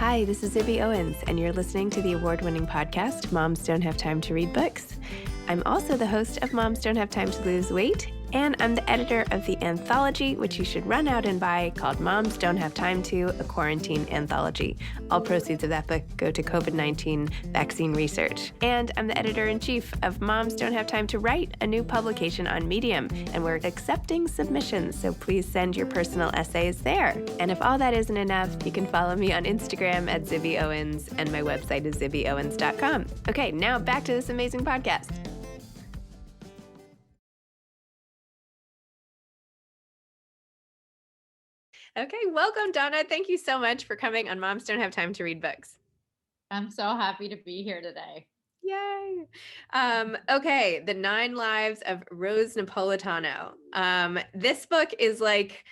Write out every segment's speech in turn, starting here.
Hi, this is Zibby Owens, and you're listening to the award-winning podcast, Moms Don't Have Time to Read Books. I'm also the host of Moms Don't Have Time to Lose Weight, and I'm the editor of the anthology, which you should run out and buy, called Moms Don't Have Time to, a quarantine anthology. All proceeds of that book go to COVID-19 vaccine research. And I'm the editor-in-chief of Moms Don't Have Time to Write, a new publication on Medium, and we're accepting submissions, so please send your personal essays there. And if all that isn't enough, you can follow me on Instagram at Zibby Owens, and my website is zibbyowens.com. Okay, now back to this amazing podcast. Okay, welcome, Donna. Thank you so much for coming on Moms Don't Have Time to Read Books. I'm so happy to be here today. Yay. Okay, The 9 Lives of Rose Napolitano. This book is like,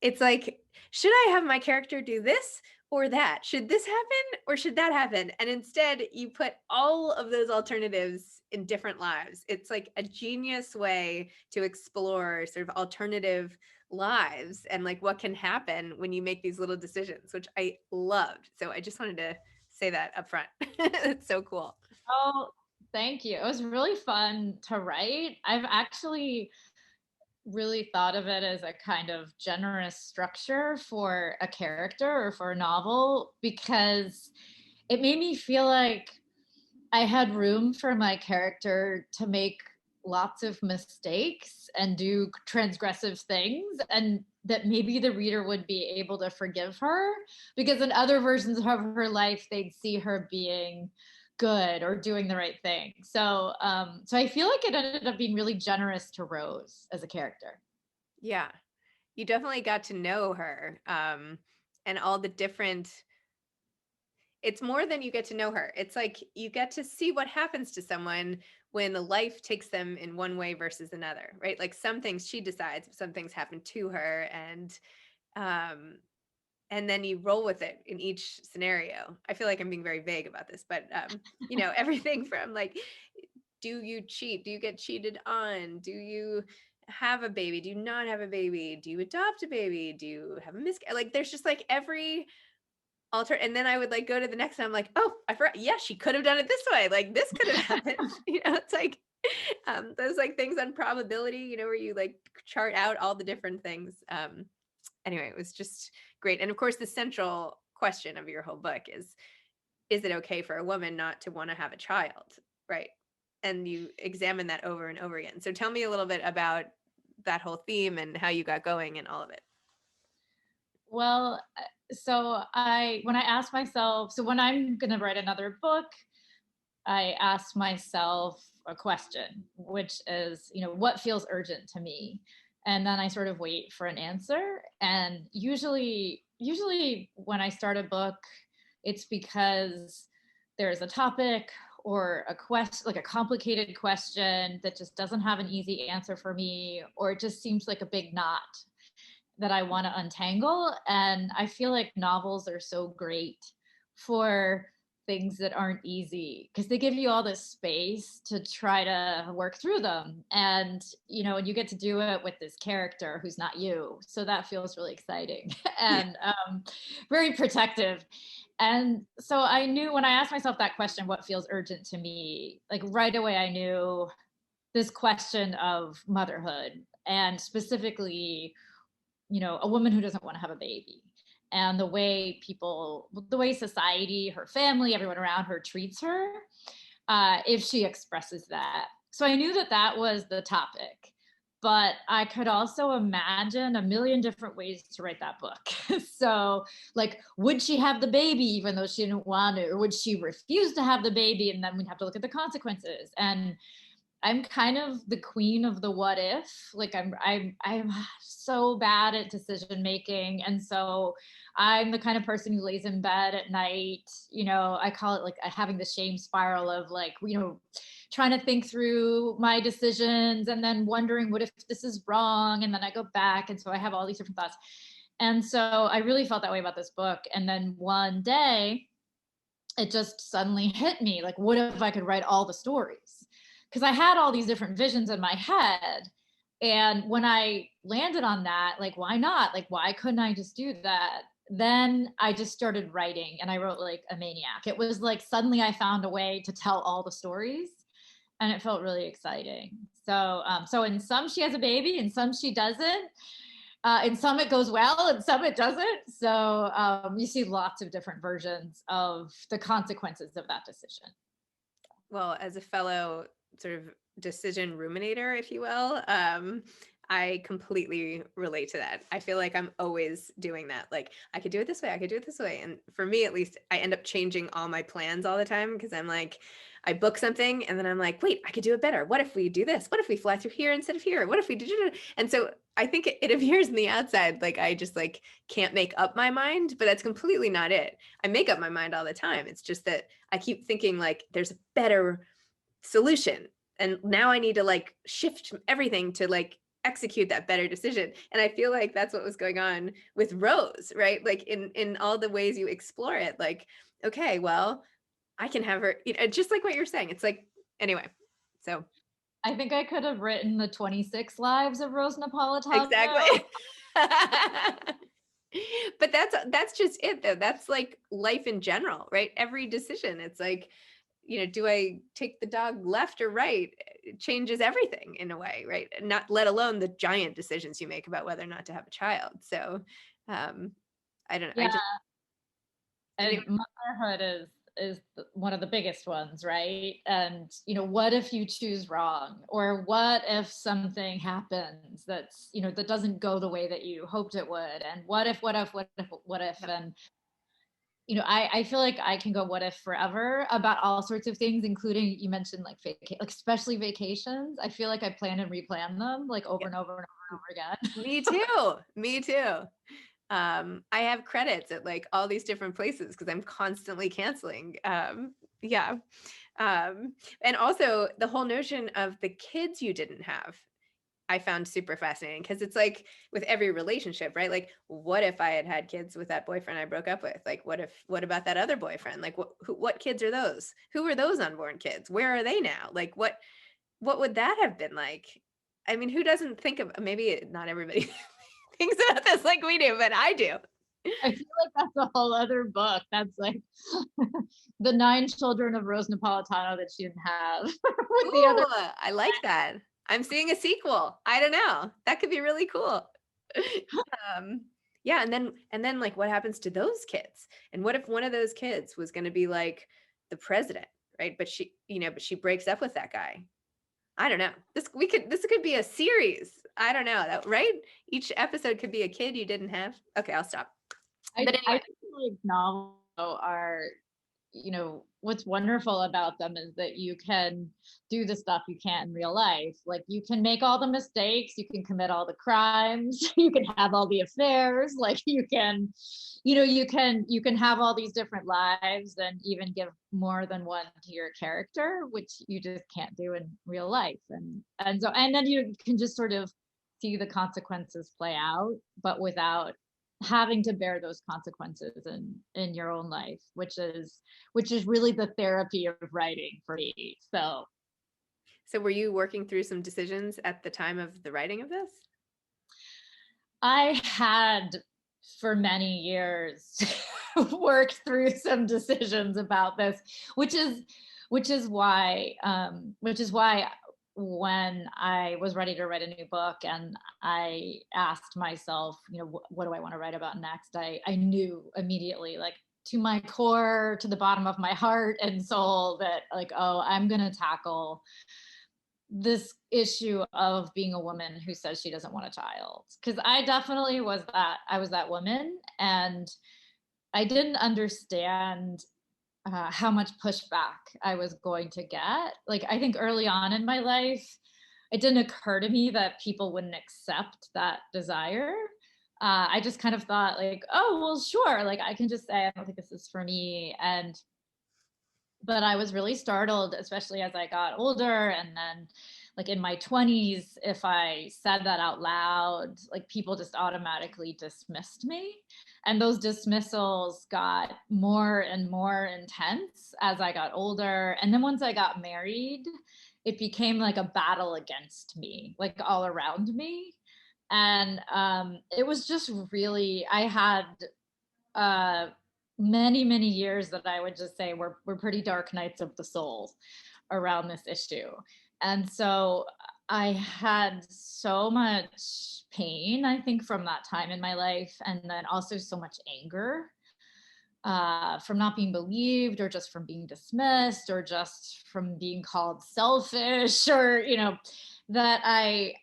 it's like, should I have my character do this or that? Should this happen or should that happen? And instead, you put all of those alternatives in different lives. It's like a genius way to explore sort of alternative lives and like what can happen when you make these little decisions, which I loved. So I just wanted to say that up front. It's so cool. Oh, thank you. It was really fun to write. I've actually really thought of it as a kind of generous structure for a character or for a novel because it made me feel like I had room for my character to make lots of mistakes and do transgressive things, and that maybe the reader would be able to forgive her, because in other versions of her life they'd see her being good or doing the right thing. So I feel like it ended up being really generous to Rose as a character. Yeah, you definitely got to know her, and all the different, it's more than you get to know her. It's like you get to see what happens to someone when life takes them in one way versus another, right? Like some things she decides, some things happen to her, and then you roll with it in each scenario. I feel like I'm being very vague about this, but everything from like, do you cheat? Do you get cheated on? Do you have a baby? Do you not have a baby? Do you adopt a baby? Do you have a miscarriage? Like there's just like every and then I would like go to the next one. I'm like, oh, I forgot. Yeah, she could have done it this way. Like this could have happened. It's like those like things on probability, where you like chart out all the different things. Anyway, it was just great. And of course, the central question of your whole book is it okay for a woman not to want to have a child? Right. And you examine that over and over again. So tell me a little bit about that whole theme and how you got going and all of it. Well, so when I'm going to write another book, I asked myself a question, which is, what feels urgent to me? And then I sort of wait for an answer. And usually when I start a book, it's because there's a topic or a question, like a complicated question that just doesn't have an easy answer for me, or it just seems like a big knot that I want to untangle. And I feel like novels are so great for things that aren't easy because they give you all this space to try to work through them. And, and you get to do it with this character who's not you. So that feels really exciting and very protective. And so I knew when I asked myself that question, what feels urgent to me, like right away, I knew this question of motherhood and specifically, a woman who doesn't want to have a baby and the way society, her family, everyone around her treats her, if she expresses that. So I knew that was the topic, but I could also imagine a million different ways to write that book. So like, would she have the baby even though she didn't want to, or would she refuse to have the baby? And then we'd have to look at the consequences. And I'm kind of the queen of the what if. Like I'm so bad at decision making, and so I'm the kind of person who lays in bed at night. I call it like having the shame spiral of like, trying to think through my decisions and then wondering what if this is wrong, and then I go back, and so I have all these different thoughts. And so I really felt that way about this book. And then one day, it just suddenly hit me like, what if I could write all the stories? Because I had all these different visions in my head. And when I landed on that, like, why not? Like, why couldn't I just do that? then I just started writing, and I wrote like a maniac. It was like suddenly I found a way to tell all the stories, and it felt really exciting. So in some she has a baby, in some she doesn't. In some it goes well, and some it doesn't. So you see lots of different versions of the consequences of that decision. Well, as a fellow sort of decision ruminator, if you will, I completely relate to that. I feel like I'm always doing that. Like, I could do it this way, I could do it this way. And for me, at least, I end up changing all my plans all the time because I'm like, I book something and then I'm like, wait, I could do it better. What if we do this? What if we fly through here instead of here? What if we do? And so I think it appears in the outside like I just like can't make up my mind, but that's completely not it. I make up my mind all the time. It's just that I keep thinking like there's a better solution. And now I need to like shift everything to like execute that better decision. And I feel like that's what was going on with Rose, right? Like in all the ways you explore it, like, okay, well, I can have her, just like what you're saying. It's like, anyway, so I think I could have written the 26 lives of Rose Napolitano. exactly. But that's just it though. That's like life in general, right? Every decision, it's like, do I take the dog left or right? It changes everything in a way, right? Not let alone the giant decisions you make about whether or not to have a child. So I don't know. I Yeah, just and anyway, motherhood is one of the biggest ones, right? And what if you choose wrong, or what if something happens that's that doesn't go the way that you hoped it would, and what if yep, and I feel like I can go what if forever about all sorts of things, including you mentioned like like especially vacations. I feel like I plan and replan them like over yep. and over and over and over again. Me too. Me too. I have credits at like all these different places because I'm constantly canceling. Yeah. And also the whole notion of the kids you didn't have, I found super fascinating because it's like with every relationship, right? Like, what if I had had kids with that boyfriend I broke up with? Like, what about that other boyfriend? Like, what kids are those? Who are those unborn kids? Where are they now? Like, what would that have been like? I mean, who doesn't think of, maybe not everybody thinks about this like we do, but I do. I feel like that's a whole other book. That's like the 9 children of Rose Napolitano that she didn't have with the Ooh, other. I like that. I'm seeing a sequel. I don't know. That could be really cool. um, yeah, and then like what happens to those kids? And what if one of those kids was going to be like the president, right? But she breaks up with that guy. I don't know. This could be a series. I don't know. That right? Each episode could be a kid you didn't have. Okay, I'll stop. But I anyway, feel like novels are, what's wonderful about them is that you can do the stuff you can't in real life. Like you can make all the mistakes, you can commit all the crimes, you can have all the affairs, like you can have all these different lives and even give more than one to your character, which you just can't do in real life. And then you can just sort of see the consequences play out, but without having to bear those consequences in your own life, which is really the therapy of writing for me. so were you working through some decisions at the time of the writing of this? I had for many years worked through some decisions about this, which is why when I was ready to write a new book and I asked myself, what do I want to write about next? I knew immediately, like to my core, to the bottom of my heart and soul, that like, oh, I'm going to tackle this issue of being a woman who says she doesn't want a child, because I definitely was that. I was that woman, and I didn't understand how much pushback I was going to get. Like I think early on in my life it didn't occur to me that people wouldn't accept that desire. I just kind of thought like, oh well, sure, like I can just say I don't think this is for me. But I was really startled, especially as I got older. And then, like in my 20s, if I said that out loud, like people just automatically dismissed me. And those dismissals got more and more intense as I got older. And then once I got married, it became like a battle against me, like all around me. And it was just really, I had many, many years that I would just say were pretty dark nights of the soul around this issue. And so I had so much pain, I think, from that time in my life, and then also so much anger from not being believed, or just from being dismissed, or just from being called selfish, or that I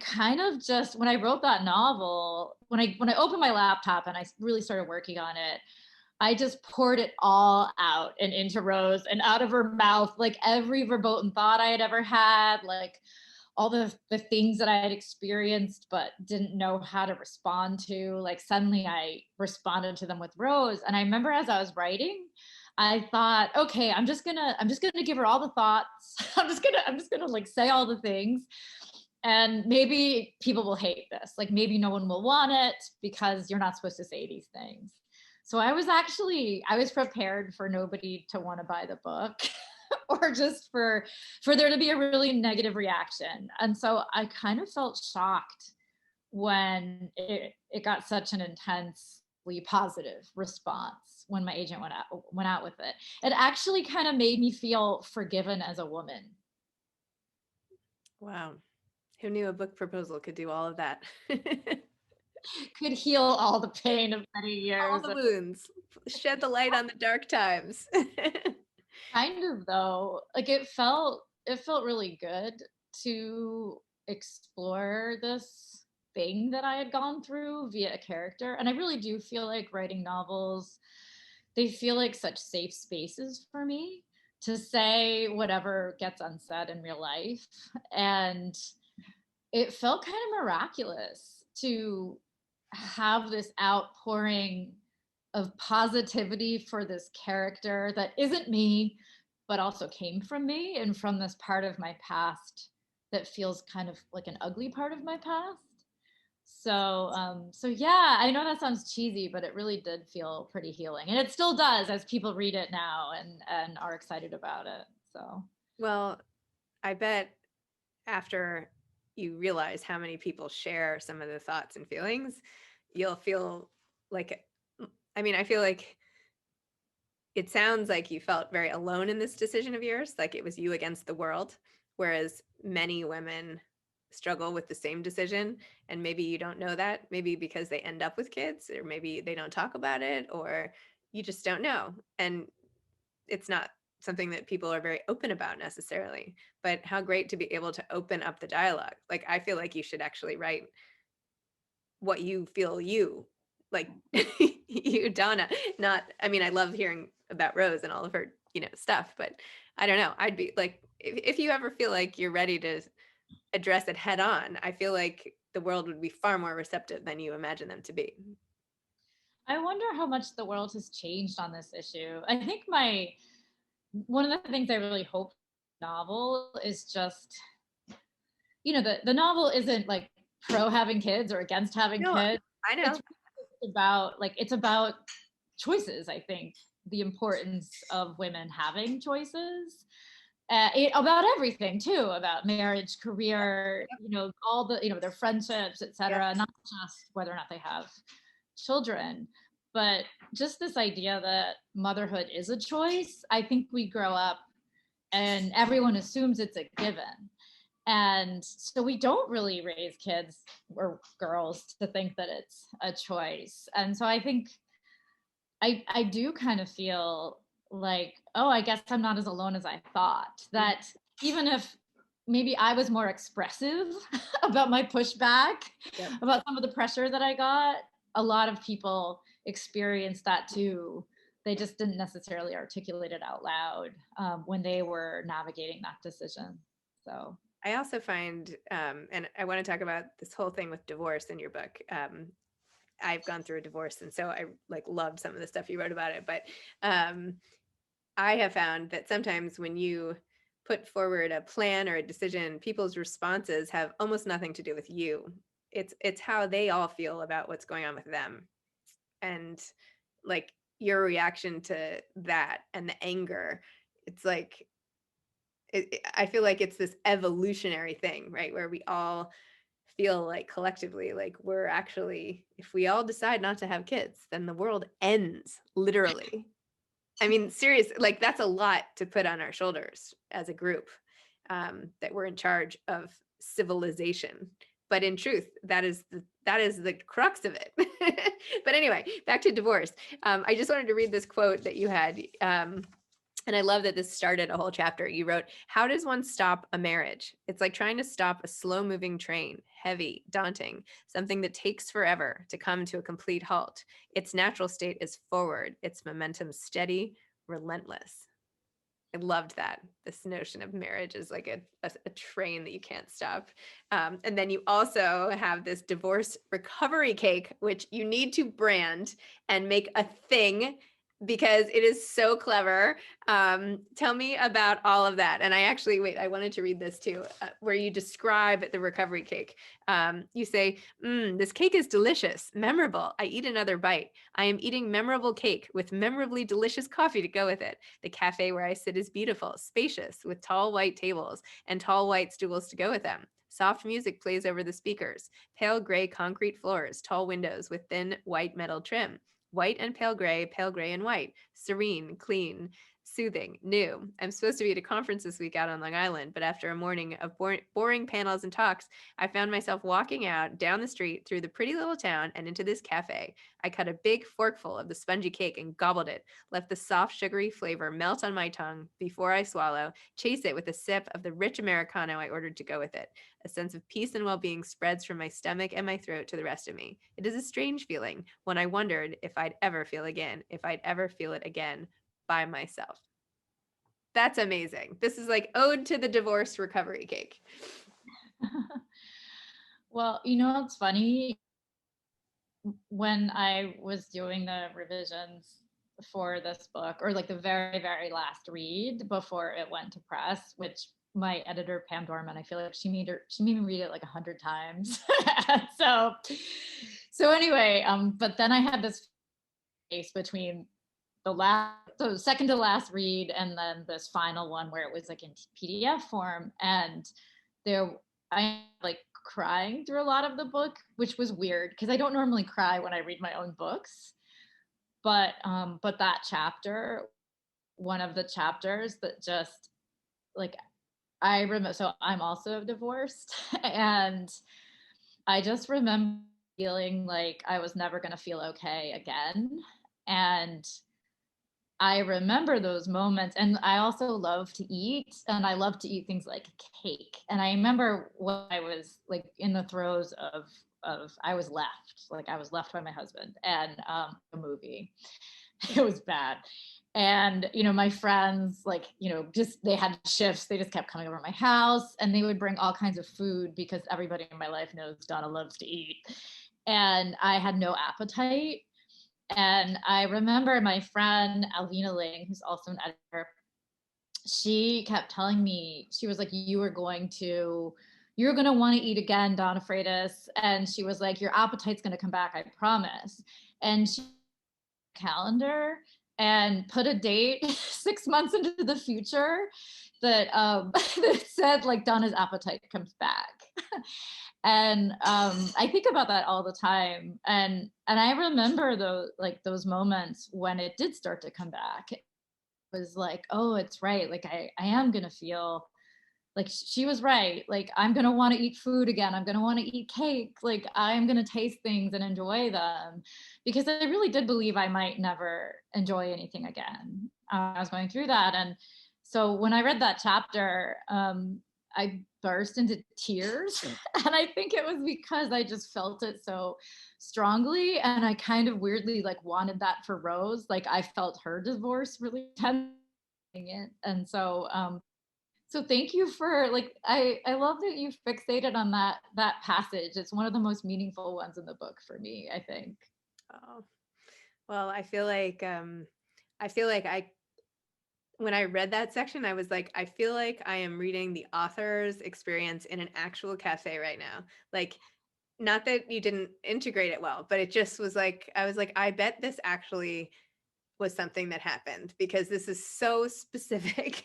kind of just, when I wrote that novel, when I opened my laptop and I really started working on it, I just poured it all out and into Rose and out of her mouth, like every verboten thought I had ever had, like all the things that I had experienced but didn't know how to respond to. Like suddenly I responded to them with Rose. And I remember as I was writing, I thought, okay, I'm just gonna give her all the thoughts. I'm just gonna like say all the things. And maybe people will hate this. Like maybe no one will want it because you're not supposed to say these things. So I was prepared for nobody to want to buy the book or just for there to be a really negative reaction. And so I kind of felt shocked when it got such an intensely positive response when my agent went out with it. It actually kind of made me feel forgiven as a woman. Wow. Who knew a book proposal could do all of that? Could heal all the pain of many All years. the wounds, shed the light on the dark times. Kind of, though, like it felt really good to explore this thing that I had gone through via a character. And I really do feel like writing novels, they feel like such safe spaces for me to say whatever gets unsaid in real life. And it felt kind of miraculous to have this outpouring of positivity for this character that isn't me, but also came from me and from this part of my past that feels kind of like an ugly part of my past. So yeah, I know that sounds cheesy, but it really did feel pretty healing, and it still does as people read it now and are excited about it. So, Well, I bet after you realize how many people share some of the thoughts and feelings, you'll feel like, I mean, I feel like it sounds like you felt very alone in this decision of yours, like it was you against the world, whereas many women struggle with the same decision. And maybe you don't know that, maybe because they end up with kids, or maybe they don't talk about it, or you just don't know. And it's not something that people are very open about necessarily, but how great to be able to open up the dialogue. Like, I feel like you should actually write what you feel, you like, you, Donna. Not, I mean, I love hearing about Rose and all of her, stuff, but I don't know. I'd be like, if you ever feel like you're ready to address it head on, I feel like the world would be far more receptive than you imagine them to be. I wonder how much the world has changed on this issue. I think one of the things I really hope in the novel is just, the novel isn't like pro having kids or against having No, kids. I know. It's about choices. I think the importance of women having choices, about everything too, about marriage, career, all the, their friendships, Yep. etc. Not just whether or not they have children, but just this idea that motherhood is a choice. I think we grow up and everyone assumes it's a given. And so we don't really raise kids or girls to think that it's a choice. And so I think I do kind of feel like, oh, I guess I'm not as alone as I thought. That even if maybe I was more expressive about my pushback, Yep. about some of the pressure that I got, a lot of people experienced that too. They just didn't necessarily articulate it out loud when they were navigating that decision. So I also find, and I want to talk about this whole thing with divorce in your book. I've gone through a divorce, and so I like loved some of the stuff you wrote about it. But I have found that sometimes when you put forward a plan or a decision, people's responses have almost nothing to do with you. It's how they all feel about what's going on with them, and like your reaction to that and the anger. It's like I feel like it's this evolutionary thing, right? Where we all feel like collectively, like we're actually, if we all decide not to have kids, then the world ends, literally. I mean, seriously, like that's a lot to put on our shoulders as a group, that we're in charge of civilization. But in truth, that is the crux of it. But anyway, back to divorce. I just wanted to read this quote that you had. And I love that this started a whole chapter. You wrote, "How does one stop a marriage? It's like trying to stop a slow moving train, heavy, daunting, something that takes forever to come to a complete halt. Its natural state is forward, its momentum steady, relentless." I loved that. This notion of marriage is like a train that you can't stop. And then you also have this divorce recovery cake, which you need to brand and make a thing because it is so clever. Tell me about all of that. And I actually, wait, I wanted to read this too, where you describe the recovery cake. You say, this cake is delicious, memorable. I eat another bite. I am eating memorable cake with memorably delicious coffee to go with it. The cafe where I sit is beautiful, spacious, with tall white tables and tall white stools to go with them. Soft music plays over the speakers. Pale gray concrete floors, tall windows with thin white metal trim. White and pale gray and white. Serene, clean, soothing, new. I'm supposed to be at a conference this week out on Long Island, but after a morning of boring panels and talks, I found myself walking out down the street through the pretty little town and into this cafe. I cut a big forkful of the spongy cake and gobbled it, left the soft sugary flavor melt on my tongue before I swallow, chase it with a sip of the rich Americano I ordered to go with it. A sense of peace and well-being spreads from my stomach and my throat to the rest of me. It is a strange feeling, when I wondered if I'd ever feel it again by myself. That's amazing. This is like ode to the divorce recovery cake. Well, you know, it's funny. When I was doing the revisions for this book, or like the very, very last read before it went to press, which my editor, Pam Dorman, I feel like she made me read it like 100 times. so anyway, but then I had this space between the second to last read and then this final one where it was like in PDF form, and I like crying through a lot of the book, which was weird because I don't normally cry when I read my own books, but that chapter, one of the chapters that just like I remember. So I'm also divorced, and I just remember feeling like I was never going to feel okay again, and I remember those moments. And I also love to eat, and I love to eat things like cake. And I remember when I was like in the throes of I was left by my husband and a movie. It was bad. And, you know, my friends, like, you know, just they had shifts. They just kept coming over to my house, and they would bring all kinds of food because everybody in my life knows Donna loves to eat. And I had no appetite. And I remember my friend Alvina Ling, who's also an editor, she kept telling me, she was like, you're going to want to eat again, Donna Freitas. And she was like, your appetite's going to come back, I promise. And she calendar and put a date 6 months into the future that that said like Donna's appetite comes back. And I think about that all the time, and I remember those moments when it did start to come back. It was like, oh, it's right, like I am gonna feel like she was right, like I'm gonna want to eat food again, I'm gonna want to eat cake, like I'm gonna taste things and enjoy them, because I really did believe I might never enjoy anything again. I was going through that, and so when I read that chapter, I burst into tears. And I think it was because I just felt it so strongly. And I kind of weirdly like wanted that for Rose. Like I felt her divorce really tempting it. And so thank you for like, I love that you fixated on that passage. It's one of the most meaningful ones in the book for me, I think. Oh, well, I feel like when I read that section, I was like, I feel like I am reading the author's experience in an actual cafe right now. Like, not that you didn't integrate it well, but it just was like, I was like, I bet this actually was something that happened because this is so specific.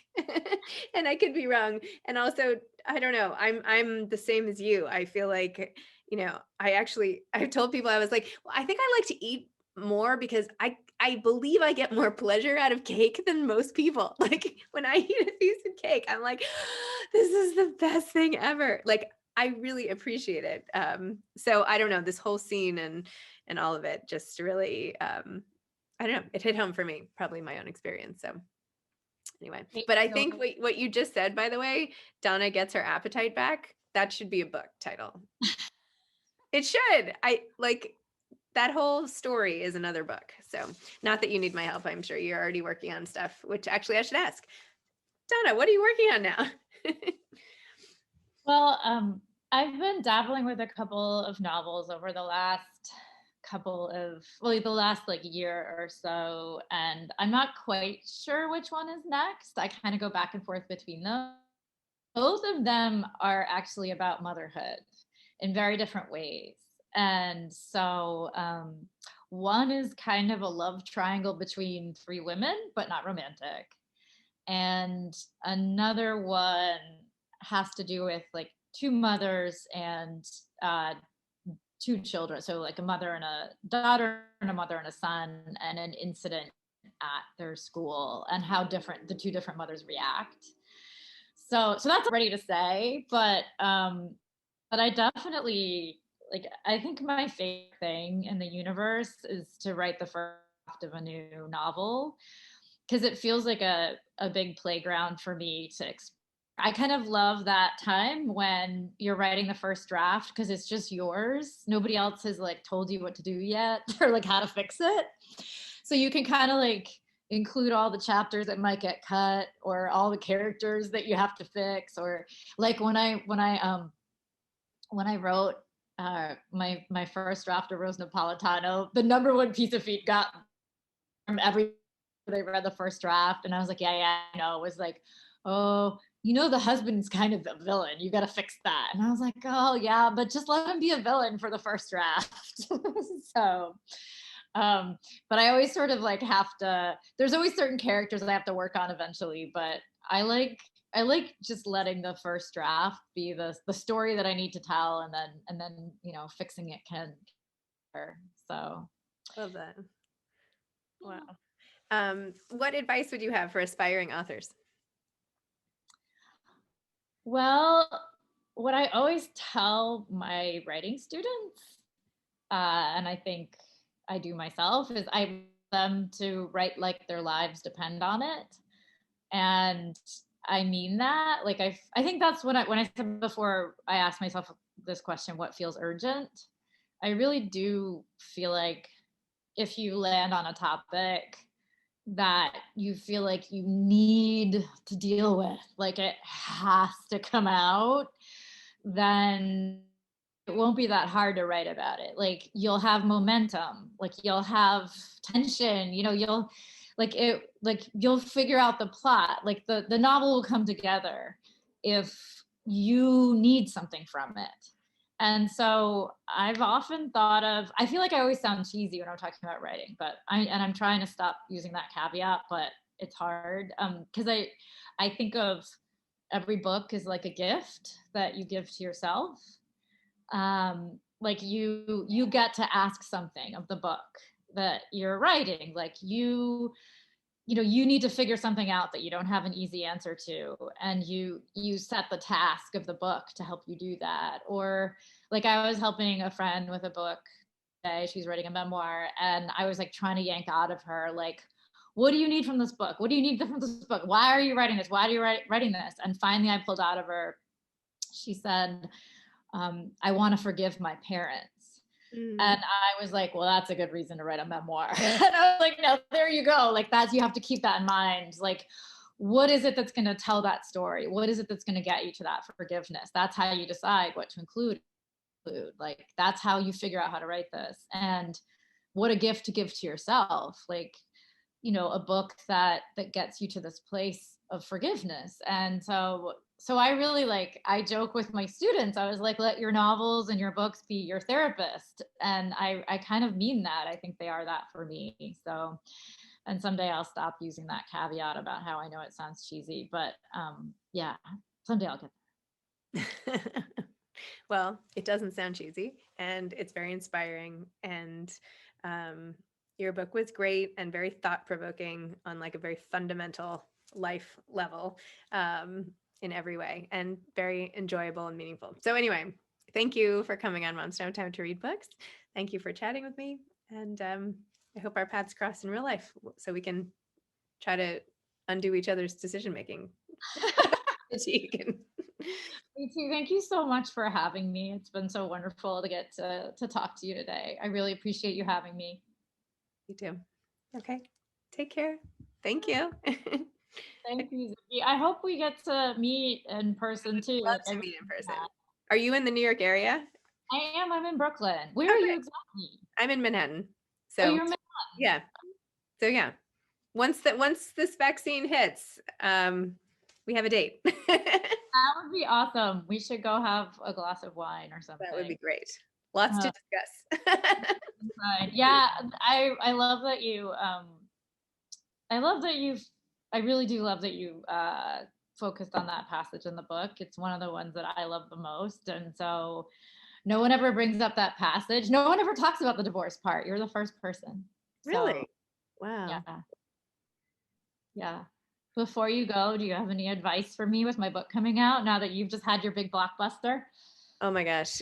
And I could be wrong. And also, I don't know. I'm the same as you. I feel like, I've told people, I was like, well, I think I like to eat more because I believe I get more pleasure out of cake than most people. Like when I eat a piece of cake, I'm like, this is the best thing ever. Like I really appreciate it. So I don't know, this whole scene and all of it just really I don't know, it hit home for me, probably my own experience. So anyway, but I think what you just said, by the way, Donna gets her appetite back. That should be a book title. It should. I like that whole story is another book. So not that you need my help. I'm sure you're already working on stuff, which actually I should ask. Donna, what are you working on now? Well, I've been dabbling with a couple of novels over the last the last like year or so, and I'm not quite sure which one is next. I kind of go back and forth between them. Both of them are actually about motherhood in very different ways. And so one is kind of a love triangle between three women, but not romantic. And another one has to do with like two mothers and two children. So like a mother and a daughter and a mother and a son, and an incident at their school and how different the two different mothers react. So that's ready to say, but I definitely like, I think my favorite thing in the universe is to write the first draft of a new novel, because it feels like a big playground for me to explore. I kind of love that time when you're writing the first draft because it's just yours. Nobody else has like told you what to do yet or like how to fix it. So you can kind of like include all the chapters that might get cut or all the characters that you have to fix, or like when I wrote my first draft of Rose Napolitano, the number one piece of feed got from every they read the first draft, and I was like, yeah, I know. It was like, oh, the husband's kind of a villain. You got to fix that. And I was like, oh yeah, but just let him be a villain for the first draft. So, but I always sort of like have to. There's always certain characters that I have to work on eventually, but I like just letting the first draft be the story that I need to tell, and then fixing it can. So Love that. Wow. What advice would you have for aspiring authors? well, what I always tell my writing students, and I think I do myself, is I want them to write like their lives depend on it. And I mean that. Like I think that's when I said before, I asked myself this question, what feels urgent? I really do feel like if you land on a topic that you feel like you need to deal with, like it has to come out, then it won't be that hard to write about it. Like you'll have momentum, like you'll have tension, you'll figure out the plot. Like the novel will come together if you need something from it. And so I've often thought of, I feel like I always sound cheesy when I'm talking about writing, but I'm trying to stop using that caveat, but it's hard. Cause I think of every book as like a gift that you give to yourself. Like you get to ask something of the book that you're writing. Like you need to figure something out that you don't have an easy answer to, and you set the task of the book to help you do that. Or like I was helping a friend with a book today, she's writing a memoir, and I was like trying to yank out of her, like, what do you need from this book? What do you need from this book? Why are you writing this? Why are you writing this? And finally I pulled out of her, she said, I want to forgive my parents. And I was like, well, that's a good reason to write a memoir. And I was like, no, there you go. Like you have to keep that in mind. Like, what is it that's going to tell that story? What is it that's going to get you to that forgiveness? That's how you decide what to include. Like, that's how you figure out how to write this. And what a gift to give to yourself. Like, a book that gets you to this place of forgiveness. And so I really I joke with my students, I was like, let your novels and your books be your therapist. And I kind of mean that. I think they are that for me. So, and someday I'll stop using that caveat about how I know it sounds cheesy, but yeah, someday I'll get there. Well, it doesn't sound cheesy, and it's very inspiring. And your book was great and very thought-provoking on like a very fundamental life level, in every way, and very enjoyable and meaningful. So anyway, thank you for coming on Moms Don't Have Time to Read Books. Thank you for chatting with me. And I hope our paths cross in real life so we can try to undo each other's decision making fatigue. Me too. Thank you so much for having me. It's been so wonderful to get to talk to you today. I really appreciate you having me. You too. Okay. Take care. Thank you. Thank you, Zibby. I hope we get to meet in person too. Love Like, I to really meet in do person. that. Are you in the New York area? I am. I'm in Brooklyn. Where Oh, are you great. exactly? I'm in Manhattan. Oh, So you're in yeah. So yeah. Once this vaccine hits, we have a date. That would be awesome. We should go have a glass of wine or That would be something. great. Lots to Uh, discuss. fine. Yeah, I love that you I love that you've I really do love that you focused on that passage in the book. It's one of the ones that I love the most. And so no one ever brings up that passage. No one ever talks about the divorce part. You're the first person. So Really? Wow. yeah. Yeah. Before you go, do you have any advice for me with my book coming out now that you've just had your big blockbuster? Oh my gosh.